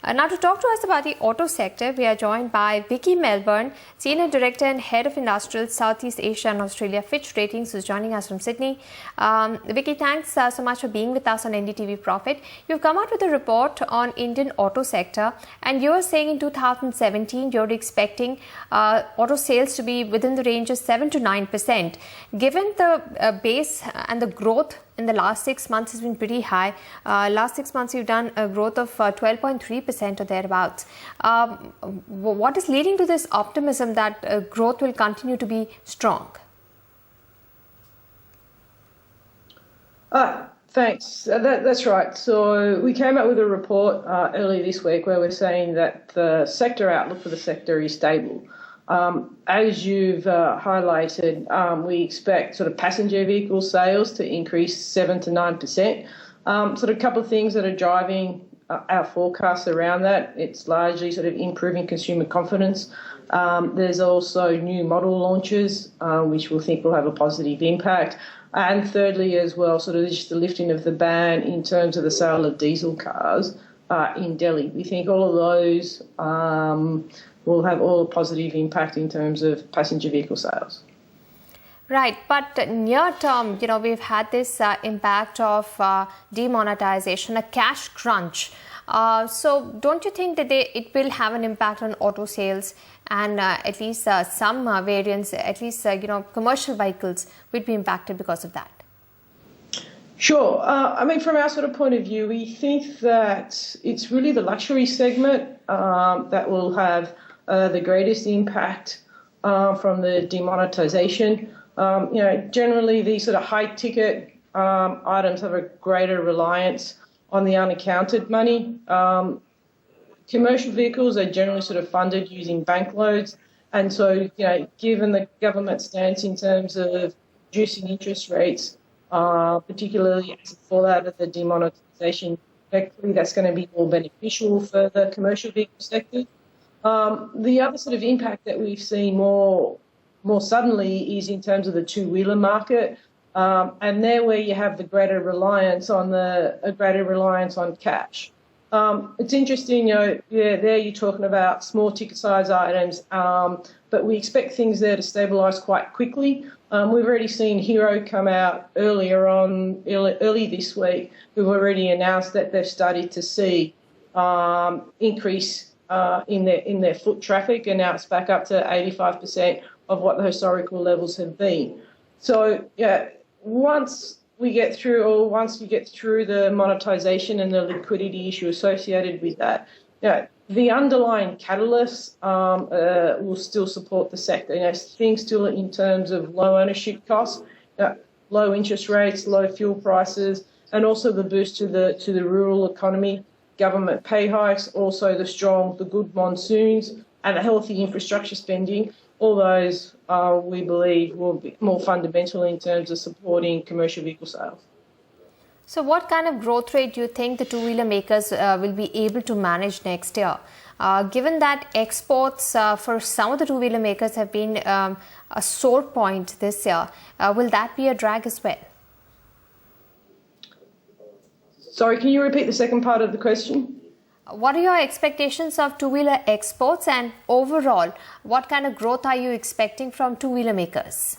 Now to talk to us about the auto sector, we are joined by Vicky Melbourne, Senior Director and Head of Industrial Southeast Asia and Australia, Fitch Ratings, who's joining us from Sydney. Vicky, thanks so much for being with us on NDTV Profit. You've come out with a report on Indian auto sector, and you're saying in 2017 you're expecting auto sales to be within the range of 7 to 9%. Given the base and the growth in the last 6 months has been pretty high. Last 6 months, you've done a growth of 12.3% or thereabouts. What is leading to this optimism that growth will continue to be strong? Thanks. That's right. So we came out with a report earlier this week where we're saying that the sector outlook for the sector is stable. As you've highlighted, we expect sort of passenger vehicle sales to increase 7 to 9%. Sort of a couple of things that are driving our forecasts around that. It's largely sort of improving consumer confidence. There's also new model launches, which we think will have a positive impact. And thirdly, as well, sort of just the lifting of the ban in terms of the sale of diesel cars in Delhi. We think all of those will have all a positive impact in terms of passenger vehicle sales. Right, but near term, we've had this impact of demonetization, a cash crunch. So don't you think that it will have an impact on auto sales and at least some variants, at least, commercial vehicles would be impacted because of that? Sure. I mean, from our sort of point of view, we think that it's really the luxury segment that will have the greatest impact from the demonetization. Generally these sort of high ticket items have a greater reliance on the unaccounted money. Commercial vehicles are generally sort of funded using bank loans. And so, given the government stance in terms of reducing interest rates, particularly as a fallout of the demonetization, effectively that's going to be more beneficial for the commercial vehicle sector. The other sort of impact that we've seen more suddenly is in terms of the two-wheeler market, and there where you have the greater reliance on cash. It's interesting, there you're talking about small ticket size items, but we expect things there to stabilise quite quickly. We've already seen Hero come out early this week, who've already announced that they've started to see increase in their foot traffic, and now it's back up to 85% of what the historical levels have been. So once we get through the monetization and the liquidity issue associated with that, the underlying catalysts will still support the sector. Things still in terms of low ownership costs, low interest rates, low fuel prices, and also the boost to the rural economy. Government pay hikes, also the good monsoons and the healthy infrastructure spending, all those we believe will be more fundamental in terms of supporting commercial vehicle sales. So what kind of growth rate do you think the two-wheeler makers will be able to manage next year? Given that exports for some of the two-wheeler makers have been a sore point this year, will that be a drag as well? Sorry, can you repeat the second part of the question? What are your expectations of two-wheeler exports, and overall, what kind of growth are you expecting from two-wheeler makers?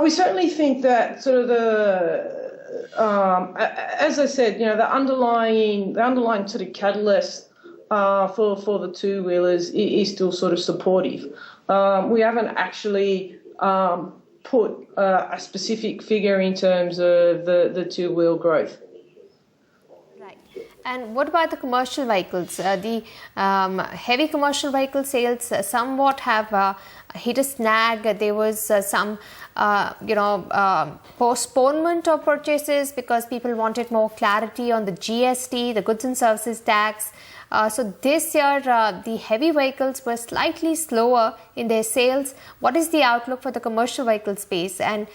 We certainly think that sort of as I said, the underlying sort of catalyst for the two-wheelers is still sort of supportive. We haven't actually put a specific figure in terms of the two-wheel growth. Right. And what about the commercial vehicles? The heavy commercial vehicle sales somewhat have hit a snag. There was some, postponement of purchases because people wanted more clarity on the GST, the goods and services tax. So this year, the heavy vehicles were slightly slower in their sales. What is the outlook for the commercial vehicle space? And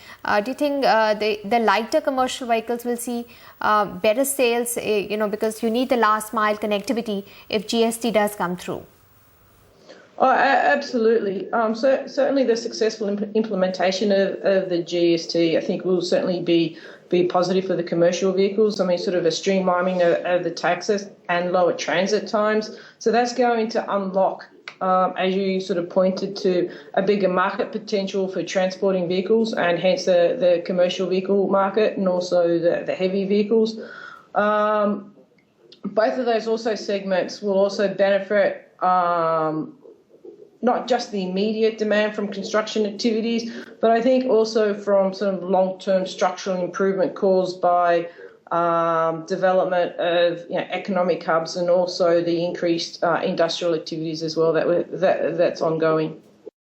do you think the lighter commercial vehicles will see better sales, because you need the last mile connectivity if GST does come through? Oh, absolutely. Certainly the successful implementation of the GST, I think, will certainly be be positive for the commercial vehicles. I mean, sort of a streamlining of the taxes and lower transit times. So that's going to unlock, as you sort of pointed to, a bigger market potential for transporting vehicles and hence the commercial vehicle market and also the heavy vehicles. Both of those also segments will also benefit not just the immediate demand from construction activities, but I think also from some long-term structural improvement caused by development of economic hubs and also the increased industrial activities as well that's ongoing.